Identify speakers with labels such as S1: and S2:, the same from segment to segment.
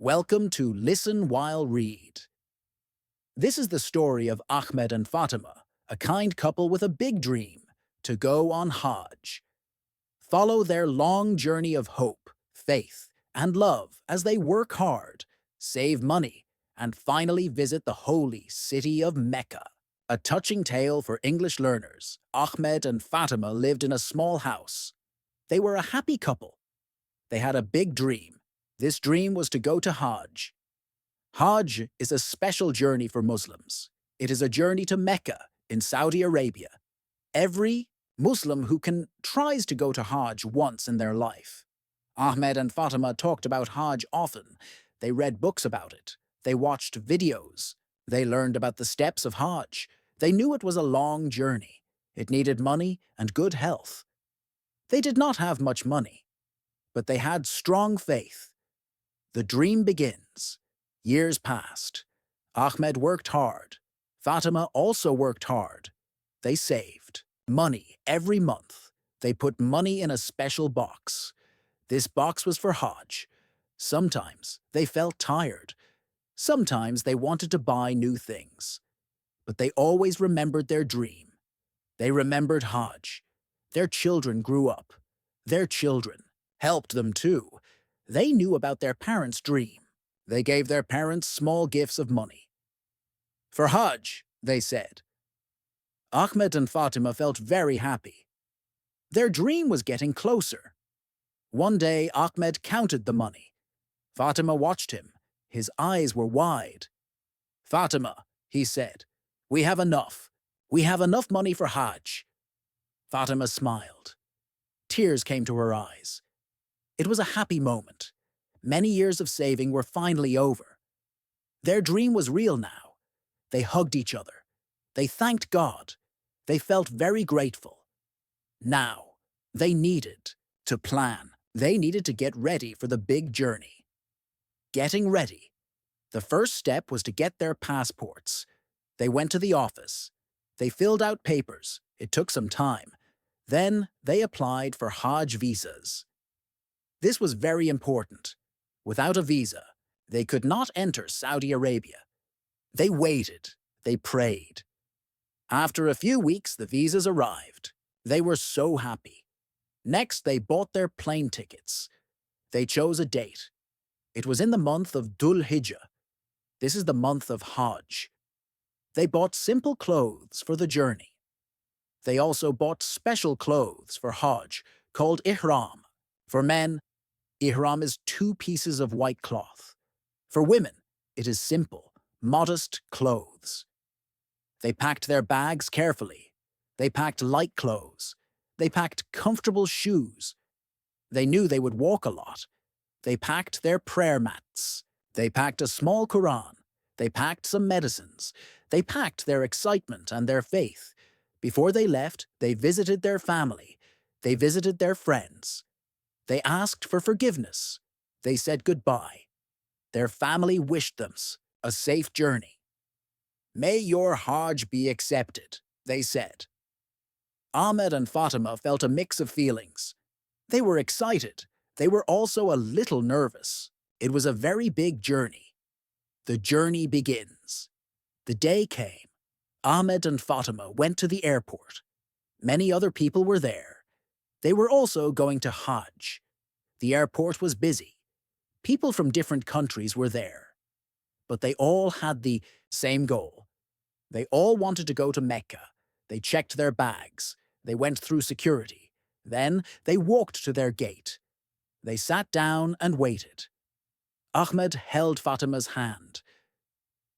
S1: Welcome to Listen While Read. This is the story of Ahmed and Fatima, a kind couple with a big dream to go on Hajj. Follow their long journey of hope, faith, and love as they work hard, save money, and finally visit the holy city of Mecca. A touching tale for English learners, Ahmed and Fatima lived in a small house. They were a happy couple. They had a big dream. This dream was to go to Hajj. Hajj is a special journey for Muslims. It is a journey to Mecca in Saudi Arabia. Every Muslim who can tries to go to Hajj once in their life. Ahmed and Fatima talked about Hajj often. They read books about it. They watched videos. They learned about the steps of Hajj. They knew it was a long journey. It needed money and good health. They did not have much money, but they had strong faith. The dream begins. Years passed. Ahmed worked hard. Fatima also worked hard. They saved money every month. They put money in a special box. This box was for Hajj. Sometimes they felt tired. Sometimes they wanted to buy new things. But they always remembered their dream. They remembered Hajj. Their children grew up. Their children helped them too. They knew about their parents' dream. They gave their parents small gifts of money. For Hajj, they said. Ahmed and Fatima felt very happy. Their dream was getting closer. One day, Ahmed counted the money. Fatima watched him. His eyes were wide. "Fatima," he said, "we have enough. We have enough money for Hajj." Fatima smiled. Tears came to her eyes. It was a happy moment. Many years of saving were finally over. Their dream was real now. They hugged each other. They thanked God. They felt very grateful. Now, they needed to plan. They needed to get ready for the big journey. Getting ready. The first step was to get their passports. They went to the office. They filled out papers. It took some time. Then they applied for Hajj visas. This was very important. Without a visa, they could not enter Saudi Arabia. They waited. They prayed. After a few weeks, the visas arrived. They were so happy. Next, they bought their plane tickets. They chose a date. It was in the month of Dhul Hijjah. This is the month of Hajj. They bought simple clothes for the journey. They also bought special clothes for Hajj called ihram. For men, ihram is 2 pieces of white cloth. For women, it is simple, modest clothes. They packed their bags carefully. They packed light clothes. They packed comfortable shoes. They knew they would walk a lot. They packed their prayer mats. They packed a small Quran. They packed some medicines. They packed their excitement and their faith. Before they left, they visited their family. They visited their friends. They asked for forgiveness. They said goodbye. Their family wished them a safe journey. "May your Hajj be accepted," they said. Ahmed and Fatima felt a mix of feelings. They were excited. They were also a little nervous. It was a very big journey. The journey begins. The day came. Ahmed and Fatima went to the airport. Many other people were there. They were also going to Hajj. The airport was busy. People from different countries were there. But they all had the same goal. They all wanted to go to Mecca. They checked their bags. They went through security. Then they walked to their gate. They sat down and waited. Ahmed held Fatima's hand.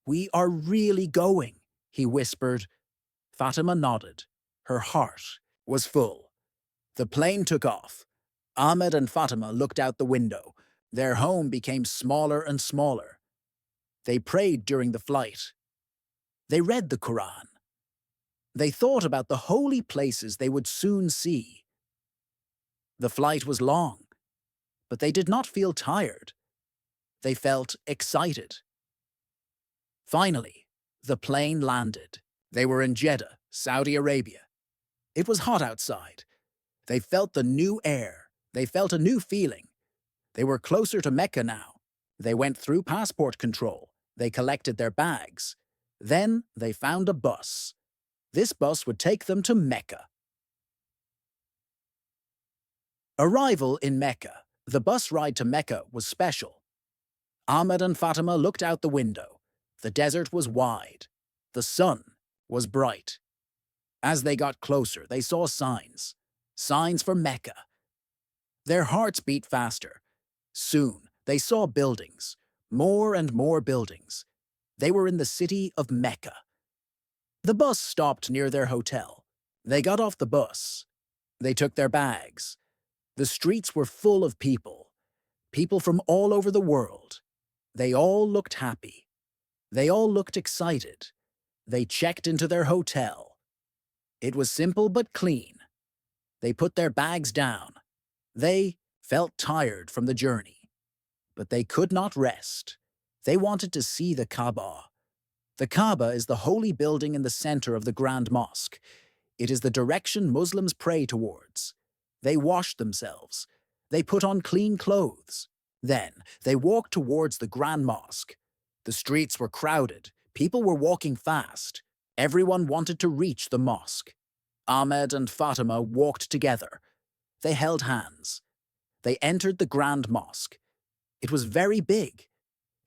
S1: "We are really going," he whispered. Fatima nodded. Her heart was full. The plane took off. Ahmed and Fatima looked out the window. Their home became smaller and smaller. They prayed during the flight. They read the Quran. They thought about the holy places they would soon see. The flight was long, but they did not feel tired. They felt excited. Finally, the plane landed. They were in Jeddah, Saudi Arabia. It was hot outside. They felt the new air. They felt a new feeling. They were closer to Mecca now. They went through passport control. They collected their bags. Then they found a bus. This bus would take them to Mecca. Arrival in Mecca. The bus ride to Mecca was special. Ahmed and Fatima looked out the window. The desert was wide. The sun was bright. As they got closer, they saw signs. Signs for Mecca. Their hearts beat faster. Soon, they saw buildings. More and more buildings. They were in the city of Mecca. The bus stopped near their hotel. They got off the bus. They took their bags. The streets were full of people. People from all over the world. They all looked happy. They all looked excited. They checked into their hotel. It was simple but clean. They put their bags down. They felt tired from the journey. But they could not rest. They wanted to see the Kaaba. The Kaaba is the holy building in the center of the Grand Mosque. It is the direction Muslims pray towards. They washed themselves. They put on clean clothes. Then they walked towards the Grand Mosque. The streets were crowded. People were walking fast. Everyone wanted to reach the mosque. Ahmed and Fatima walked together. They held hands. They entered the Grand Mosque. It was very big.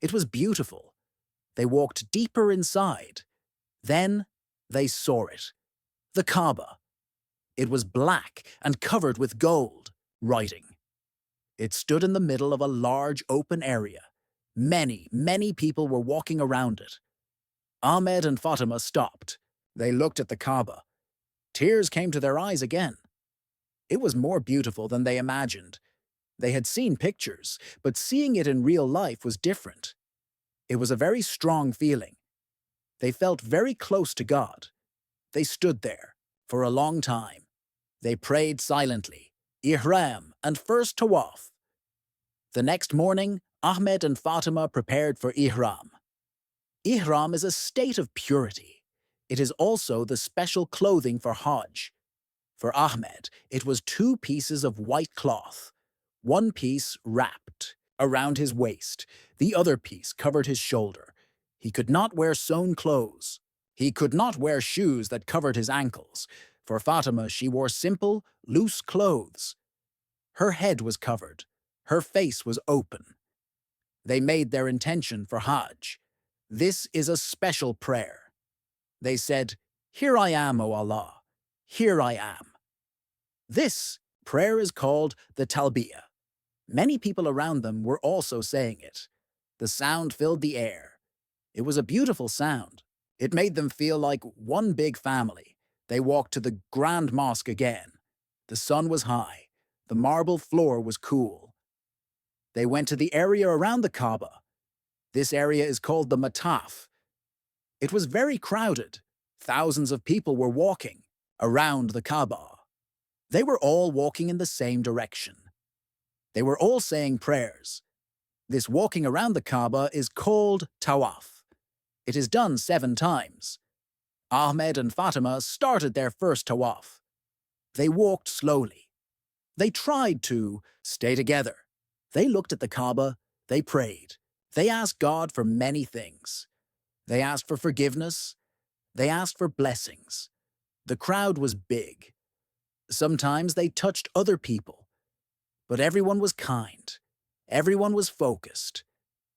S1: It was beautiful. They walked deeper inside. Then they saw it. The Kaaba. It was black and covered with gold writing. It stood in the middle of a large open area. Many people were walking around it. Ahmed and Fatima stopped. They looked at the Kaaba. Tears came to their eyes again. It was more beautiful than they imagined. They had seen pictures, but seeing it in real life was different. It was a very strong feeling. They felt very close to God. They stood there for a long time. They prayed silently, Ihram and first Tawaf. The next morning, Ahmed and Fatima prepared for Ihram. Ihram is a state of purity. It is also the special clothing for Hajj. For Ahmed, it was 2 pieces of white cloth. One piece wrapped around his waist. The other piece covered his shoulder. He could not wear sewn clothes. He could not wear shoes that covered his ankles. For Fatima, she wore simple, loose clothes. Her head was covered. Her face was open. They made their intention for Hajj. This is a special prayer. They said, "Here I am, O Allah. Here I am." This prayer is called the Talbiyah. Many people around them were also saying it. The sound filled the air. It was a beautiful sound. It made them feel like one big family. They walked to the Grand Mosque again. The sun was high. The marble floor was cool. They went to the area around the Kaaba. This area is called the Mataf. It was very crowded. Thousands of people were walking around the Kaaba. They were all walking in the same direction. They were all saying prayers. This walking around the Kaaba is called Tawaf. It is done 7 times. Ahmed and Fatima started their first Tawaf. They walked slowly. They tried to stay together. They looked at the Kaaba. They prayed. They asked God for many things. They asked for forgiveness. They asked for blessings. The crowd was big. Sometimes they touched other people. But everyone was kind. Everyone was focused.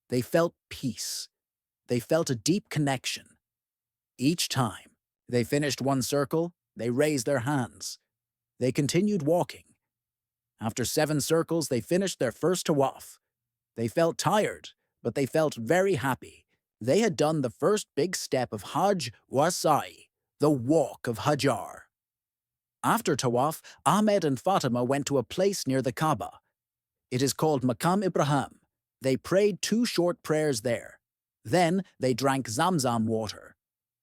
S1: They felt peace. They felt a deep connection. Each time they finished one circle, they raised their hands. They continued walking. After 7 circles, they finished their first Tawaf. They felt tired, but they felt very happy. They had done the first big step of Hajj wa Sa'i, the walk of Hajar. After Tawaf, Ahmed and Fatima went to a place near the Kaaba. It is called Maqam Ibrahim. They prayed 2 short prayers there. Then they drank Zamzam water.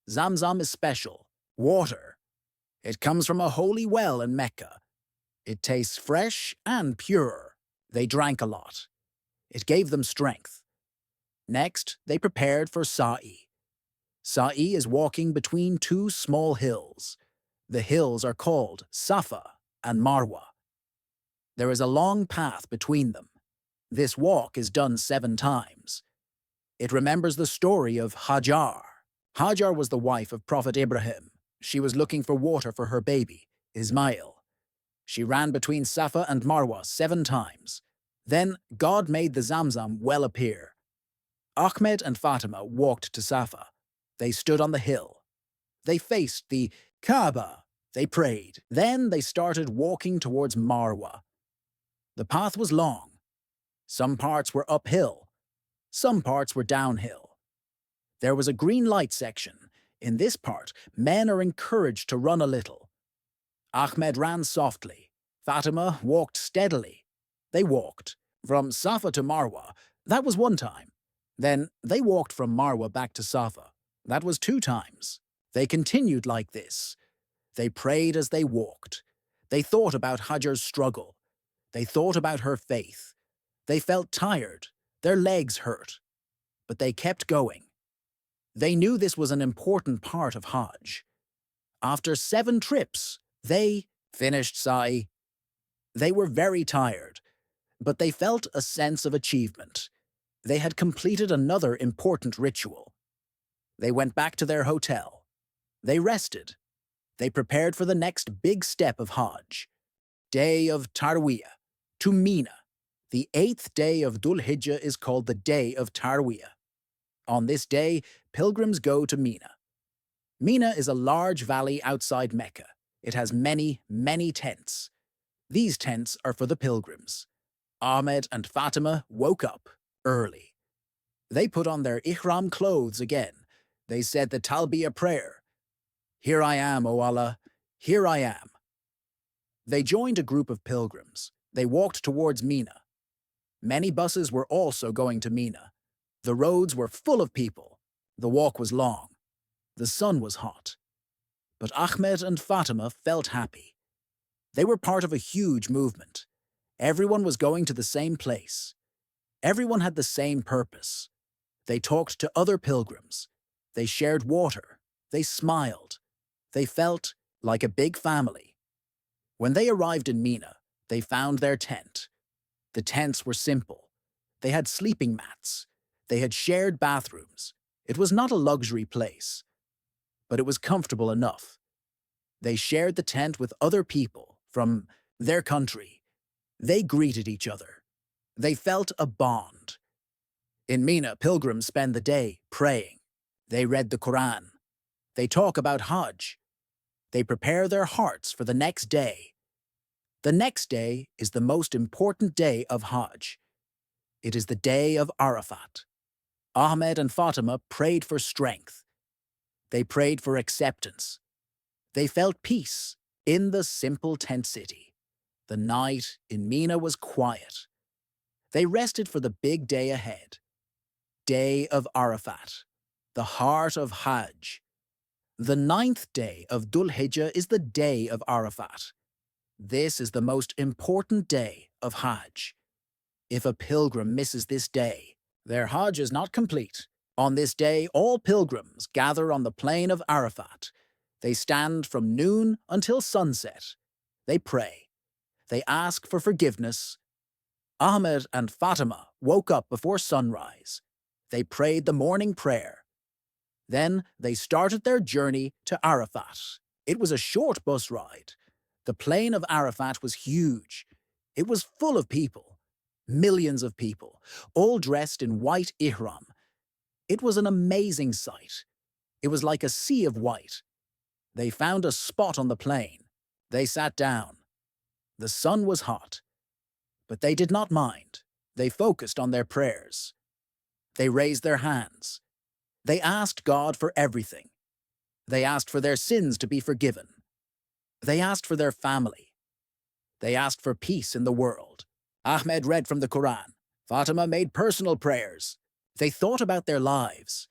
S1: Zamzam is special. Water. It comes from a holy well in Mecca. It tastes fresh and pure. They drank a lot. It gave them strength. Next, they prepared for Sa'i. Sa'i is walking between 2 small hills. The hills are called Safa and Marwa. There is a long path between them. This walk is done 7 times. It remembers the story of Hajar. Hajar was the wife of Prophet Ibrahim. She was looking for water for her baby, Ismail. She ran between Safa and Marwa 7 times. Then God made the Zamzam well appear. Ahmed and Fatima walked to Safa. They stood on the hill. They faced the Kaaba. They prayed. Then they started walking towards Marwa. The path was long. Some parts were uphill. Some parts were downhill. There was a green light section. In this part, men are encouraged to run a little. Ahmed ran softly. Fatima walked steadily. They walked. From Safa to Marwa, that was 1 time. Then they walked from Marwa back to Safa. That was 2 times. They continued like this. They prayed as they walked. They thought about Hajar's struggle. They thought about her faith. They felt tired. Their legs hurt. But they kept going. They knew this was an important part of Hajj. After 7 trips, they finished Sa'i. They were very tired, but they felt a sense of achievement. They had completed another important ritual. They went back to their hotel. They rested. They prepared for the next big step of Hajj. Day of Tarwiyah, to Mina. The 8th day of Dhul Hijjah is called the Day of Tarwiyah. On this day, pilgrims go to Mina. Mina is a large valley outside Mecca. It has many, many tents. These tents are for the pilgrims. Ahmed and Fatima woke up early. They put on their ihram clothes again. They said the Talbiyah prayer. Here I am, O Allah, here I am. They joined a group of pilgrims. They walked towards Mina. Many buses were also going to Mina. The roads were full of people. The walk was long. The sun was hot. But Ahmed and Fatima felt happy. They were part of a huge movement. Everyone was going to the same place. Everyone had the same purpose. They talked to other pilgrims. They shared water. They smiled. They felt like a big family. When they arrived in Mina, they found their tent. The tents were simple. They had sleeping mats. They had shared bathrooms. It was not a luxury place, but it was comfortable enough. They shared the tent with other people from their country. They greeted each other. They felt a bond. In Mina, pilgrims spend the day praying. They read the Quran. They talk about Hajj. They prepare their hearts for the next day. The next day is the most important day of Hajj. It is the day of Arafat. Ahmed and Fatima prayed for strength. They prayed for acceptance. They felt peace in the simple tent city. The night in Mina was quiet. They rested for the big day ahead. Day of Arafat, the heart of Hajj. The 9th day of Dhul Hijjah is the day of Arafat. This is the most important day of Hajj. If a pilgrim misses this day, their Hajj is not complete. On this day, all pilgrims gather on the plain of Arafat. They stand from noon until sunset. They pray. They ask for forgiveness. Ahmed and Fatima woke up before sunrise. They prayed the morning prayer. Then they started their journey to Arafat. It was a short bus ride. The plain of Arafat was huge. It was full of people. Millions of people, all dressed in white ihram. It was an amazing sight. It was like a sea of white. They found a spot on the plain. They sat down. The sun was hot. But they did not mind. They focused on their prayers. They raised their hands. They asked God for everything. They asked for their sins to be forgiven. They asked for their family. They asked for peace in the world. Ahmed read from the Quran. Fatima made personal prayers. They thought about their lives.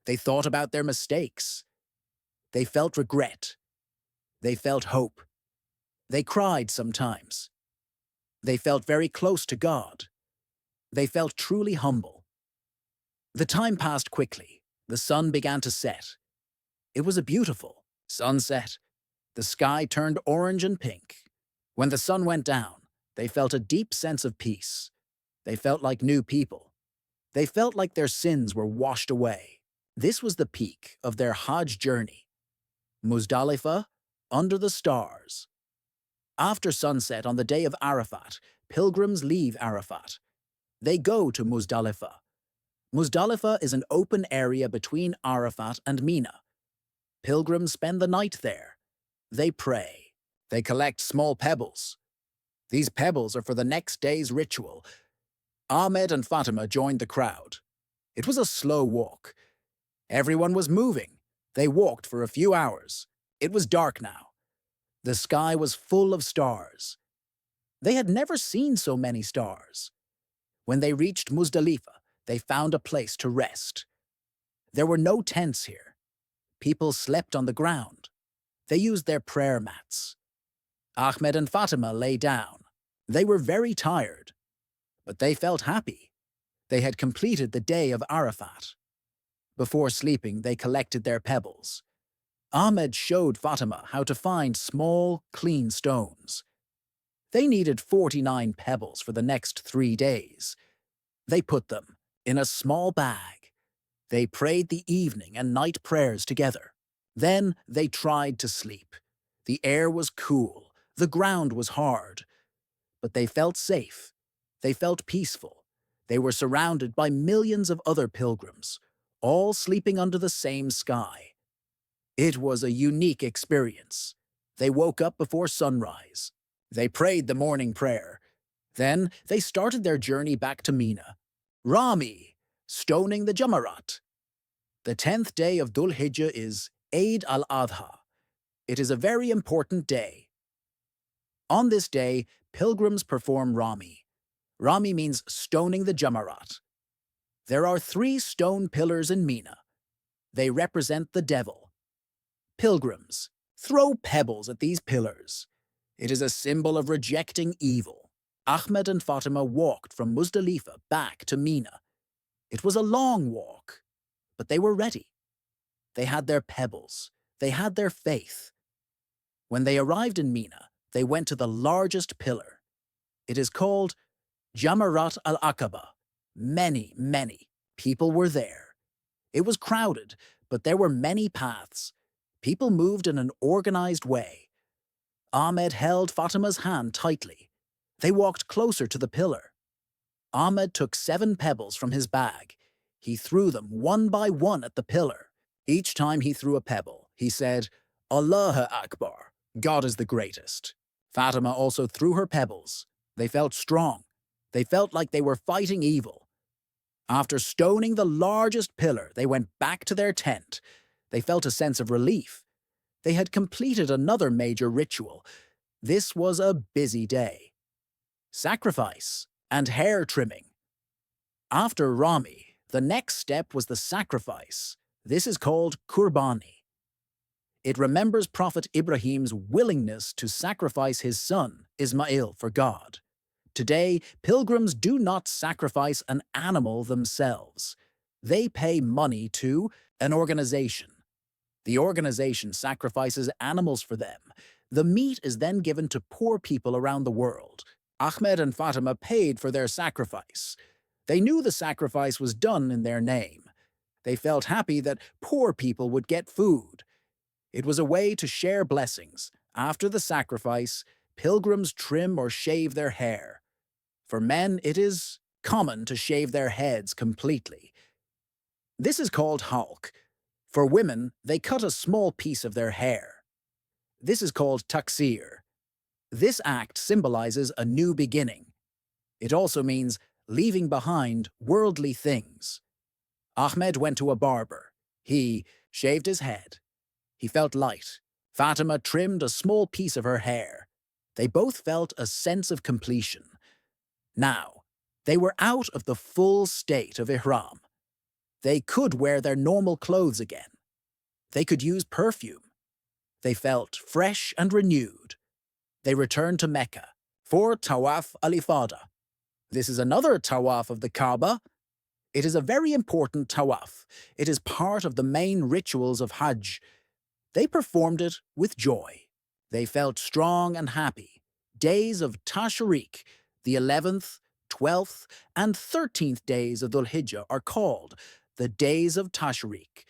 S1: They thought about their mistakes. They felt regret. They felt hope. They cried sometimes. They felt very close to God. They felt truly humble. The time passed quickly. The sun began to set. It was a beautiful sunset. The sky turned orange and pink. When the sun went down, they felt a deep sense of peace. They felt like new people. They felt like their sins were washed away. This was the peak of their Hajj journey. Muzdalifah, under the stars. After sunset on the day of Arafat, pilgrims leave Arafat. They go to Muzdalifah. Muzdalifah is an open area between Arafat and Mina. Pilgrims spend the night there. They pray. They collect small pebbles. These pebbles are for the next day's ritual. Ahmed and Fatima joined the crowd. It was a slow walk. Everyone was moving. They walked for a few hours. It was dark now. The sky was full of stars. They had never seen so many stars. When they reached Muzdalifah, they found a place to rest. There were no tents here. People slept on the ground. They used their prayer mats. Ahmed and Fatima lay down. They were very tired, but they felt happy. They had completed the day of Arafat. Before sleeping, they collected their pebbles. Ahmed showed Fatima how to find small, clean stones. They needed 49 pebbles for the next 3 days. They put them in a small bag. They prayed the evening and night prayers together. Then they tried to sleep. The air was cool. The ground was hard. But they felt safe. They felt peaceful. They were surrounded by millions of other pilgrims, all sleeping under the same sky. It was a unique experience. They woke up before sunrise. They prayed the morning prayer. Then they started their journey back to Mina. Rami, stoning the Jamarat. The 10th day of Dhul Hijjah is Eid al-Adha. It is a very important day. On this day, pilgrims perform Rami. Rami means stoning the Jamarat. There are 3 stone pillars in Mina. They represent the devil. Pilgrims, throw pebbles at these pillars. It is a symbol of rejecting evil. Ahmed and Fatima walked from Muzdalifah back to Mina. It was a long walk, but they were ready. They had their pebbles. They had their faith. When they arrived in Mina, they went to the largest pillar. It is called Jamarat al-Aqaba. Many people were there. It was crowded, but there were many paths. People moved in an organized way. Ahmed held Fatima's hand tightly. They walked closer to the pillar. Ahmed took 7 pebbles from his bag. He threw them one by one at the pillar. Each time he threw a pebble, he said, Allahu Akbar, God is the greatest. Fatima also threw her pebbles. They felt strong. They felt like they were fighting evil. After stoning the largest pillar, they went back to their tent. They felt a sense of relief. They had completed another major ritual. This was a busy day. Sacrifice and hair trimming. After Rami, the next step was the sacrifice. This is called Qurbani. It remembers Prophet Ibrahim's willingness to sacrifice his son, Ismail, for God. Today, pilgrims do not sacrifice an animal themselves. They pay money to an organization. The organization sacrifices animals for them. The meat is then given to poor people around the world. Ahmed and Fatima paid for their sacrifice. They knew the sacrifice was done in their name. They felt happy that poor people would get food. It was a way to share blessings. After the sacrifice, pilgrims trim or shave their hair. For men, it is common to shave their heads completely. This is called halq. For women, they cut a small piece of their hair. This is called taksir. This act symbolizes a new beginning. It also means leaving behind worldly things. Ahmed went to a barber. He shaved his head. He felt light. Fatima trimmed a small piece of her hair. They both felt a sense of completion. Now, they were out of the full state of ihram. They could wear their normal clothes again. They could use perfume. They felt fresh and renewed. They returned to Mecca for Tawaf al-Ifada. This is another Tawaf of the Kaaba. It is a very important Tawaf. It is part of the main rituals of Hajj. They performed it with joy. They felt strong and happy. Days of Tashriq, the 11th, 12th and 13th days of Dhul Hijjah are called the Days of Tashriq.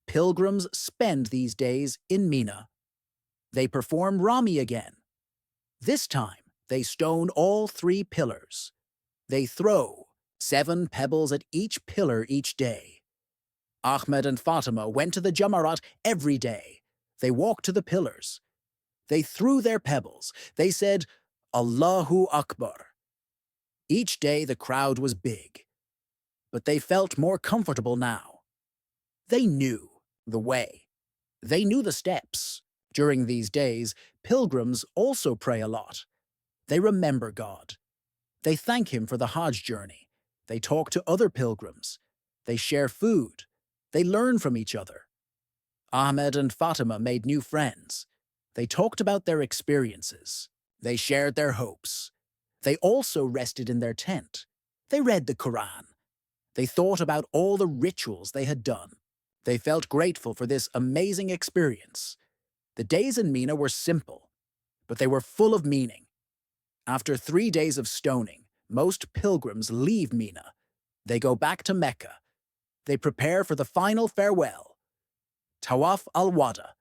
S1: Pilgrims spend these days in Mina. They perform Rami again. This time, they stone all 3 pillars. They throw 7 pebbles at each pillar each day. Ahmed and Fatima went to the Jamarat every day. They walked to the pillars. They threw their pebbles. They said, Allahu Akbar. Each day the crowd was big, but they felt more comfortable now. They knew the way. They knew the steps. During these days, pilgrims also pray a lot. They remember God. They thank Him for the Hajj journey. They talk to other pilgrims. They share food. They learn from each other. Ahmed and Fatima made new friends. They talked about their experiences. They shared their hopes. They also rested in their tent. They read the Quran. They thought about all the rituals they had done. They felt grateful for this amazing experience. The days in Mina were simple, but they were full of meaning. After 3 days of stoning, most pilgrims leave Mina. They go back to Mecca. They prepare for the final farewell, Tawaf al-Wada,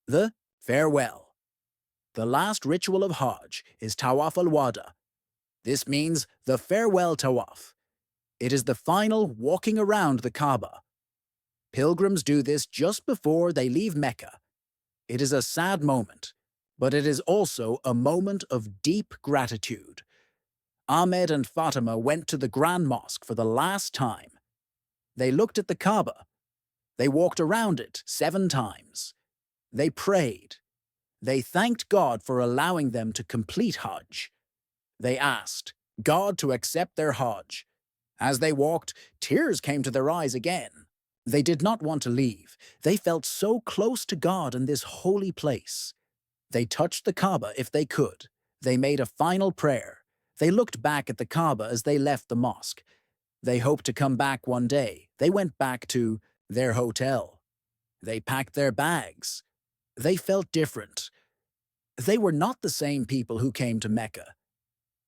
S1: the farewell. The last ritual of Hajj is Tawaf al-Wada. This means the farewell Tawaf. It is the final walking around the Kaaba. Pilgrims do this just before they leave Mecca. It is a sad moment, but it is also a moment of deep gratitude. Ahmed and Fatima went to the Grand Mosque for the last time. They looked at the Kaaba. They walked around it 7 times. They prayed. They thanked God for allowing them to complete Hajj. They asked God to accept their Hajj. As they walked, tears came to their eyes again. They did not want to leave. They felt so close to God in this holy place. They touched the Kaaba if they could. They made a final prayer. They looked back at the Kaaba as they left the mosque. They hoped to come back one day. They went back to their hotel. They packed their bags. They felt different. They were not the same people who came to Mecca.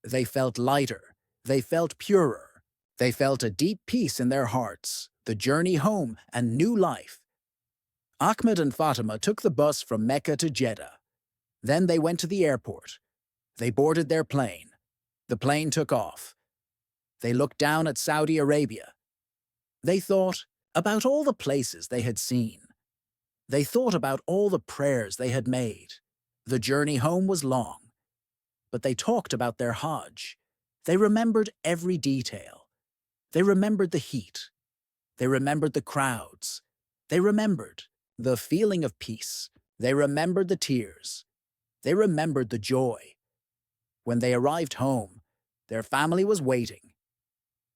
S1: They felt lighter. They felt purer. They felt a deep peace in their hearts, the journey home and new life. Ahmed and Fatima took the bus from Mecca to Jeddah. Then they went to the airport. They boarded their plane. The plane took off. They looked down at Saudi Arabia. They thought about all the places they had seen. They thought about all the prayers they had made. The journey home was long, but they talked about their Hajj. They remembered every detail. They remembered the heat. They remembered the crowds. They remembered the feeling of peace. They remembered the tears. They remembered the joy. When they arrived home, their family was waiting.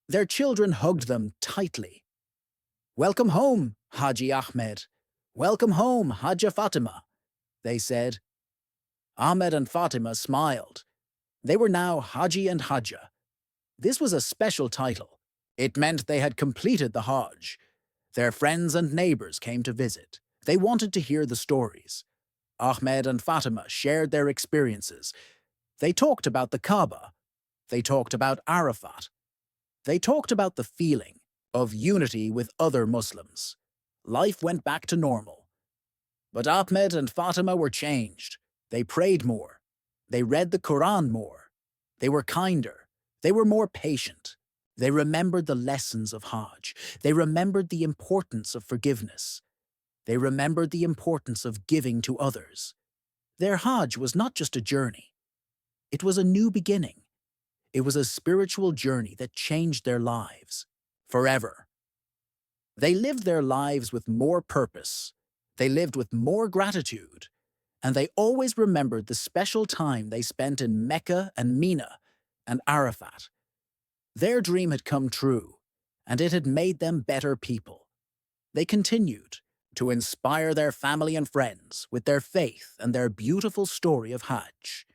S1: Their children hugged them tightly. "Welcome home, Haji Ahmed. Welcome home, Hajja Fatima," they said. Ahmed and Fatima smiled. They were now Haji and Hajja. This was a special title. It meant they had completed the Hajj. Their friends and neighbors came to visit. They wanted to hear the stories. Ahmed and Fatima shared their experiences. They talked about the Kaaba. They talked about Arafat. They talked about the feeling of unity with other Muslims. Life went back to normal. But Ahmed and Fatima were changed. They prayed more. They read the Quran more. They were kinder. They were more patient. They remembered the lessons of Hajj. They remembered the importance of forgiveness. They remembered the importance of giving to others. Their Hajj was not just a journey. It was a new beginning. It was a spiritual journey that changed their lives forever. They lived their lives with more purpose. They lived with more gratitude. And they always remembered the special time they spent in Mecca and Mina and Arafat. Their dream had come true, and it had made them better people. They continued to inspire their family and friends with their faith and their beautiful story of Hajj.